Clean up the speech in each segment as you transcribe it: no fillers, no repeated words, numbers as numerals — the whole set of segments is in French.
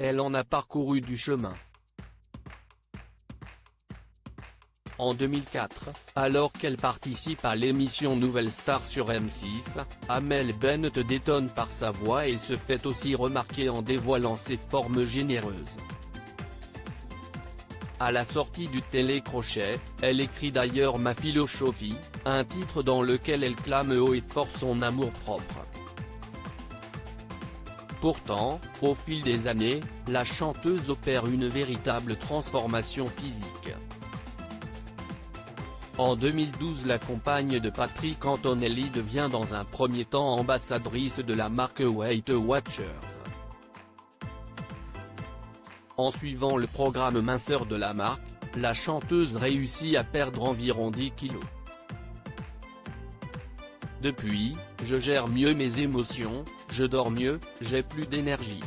elle en a parcouru du chemin. En 2004, alors qu'elle participe à l'émission Nouvelle Star sur M6, Amel Bent détonne par sa voix et se fait aussi remarquer en dévoilant ses formes généreuses. À la sortie du télécrochet, elle écrit d'ailleurs Ma philosophie, un titre dans lequel elle clame haut et fort son amour-propre. Pourtant, au fil des années, la chanteuse opère une véritable transformation physique. En 2012, la compagne de Patrick Antonelli devient dans un premier temps ambassadrice de la marque Weight Watchers. En suivant le programme minceur de la marque, la chanteuse réussit à perdre environ 10 kilos. Depuis, je gère mieux mes émotions, je dors mieux, j'ai plus d'énergie.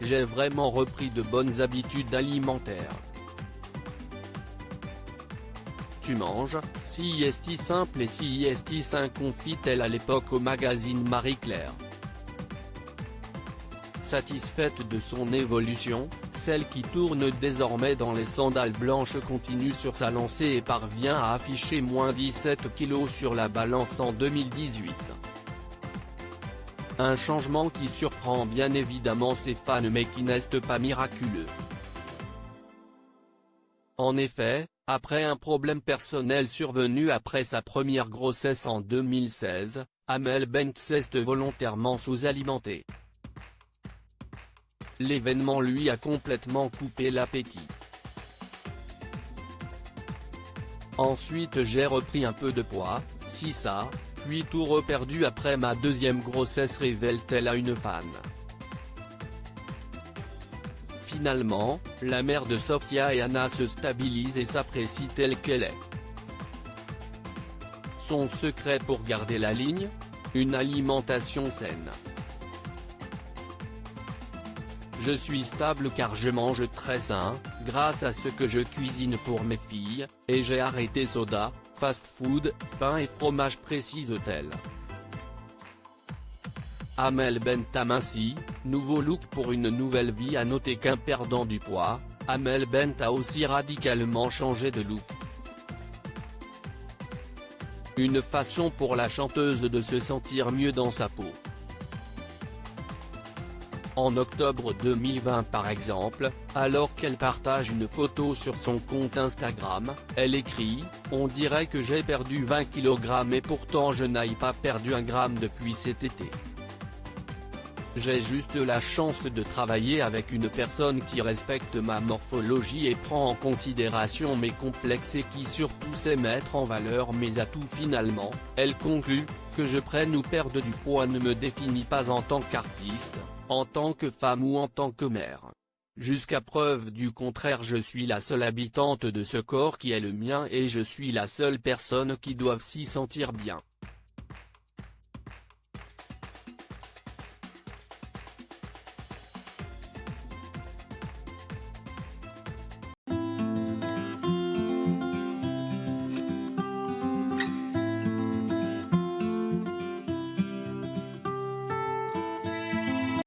J'ai vraiment repris de bonnes habitudes alimentaires. Tu manges, si est simple et si est sain, confie-t-elle à l'époque au magazine Marie-Claire. Satisfaite de son évolution, celle qui tourne désormais dans les sandales blanches continue sur sa lancée et parvient à afficher moins 17 kilos sur la balance en 2018. Un changement qui surprend bien évidemment ses fans mais qui n'est pas miraculeux. En effet, après un problème personnel survenu après sa première grossesse en 2016, Amel Bent s'est volontairement sous-alimentée. L'événement lui a complètement coupé l'appétit. Ensuite j'ai repris un peu de poids, si ça, puis tout reperdu après ma deuxième grossesse, révèle-t-elle à une fan. Finalement, la mère de Sophia et Anna se stabilise et s'apprécie telle qu'elle est. Son secret pour garder la ligne ? Une alimentation saine. Je suis stable car je mange très sain, grâce à ce que je cuisine pour mes filles, et j'ai arrêté soda, fast-food, pain et fromage, précise-t-elle. Amel Bent aminci, nouveau look pour une nouvelle vie. À noter qu'un perdant du poids, Amel Bent a aussi radicalement changé de look. Une façon pour la chanteuse de se sentir mieux dans sa peau. En octobre 2020 par exemple, alors qu'elle partage une photo sur son compte Instagram, elle écrit « On dirait que j'ai perdu 20 kg et pourtant je n'ai pas perdu un gramme depuis cet été. J'ai juste la chance de travailler avec une personne qui respecte ma morphologie et prend en considération mes complexes et qui surtout sait mettre en valeur mes atouts. » Finalement, elle conclut « Que je prenne ou perde du poids ne me définit pas en tant qu'artiste, en tant que femme ou en tant que mère. Jusqu'à preuve du contraire, je suis la seule habitante de ce corps qui est le mien et je suis la seule personne qui doit s'y sentir bien. »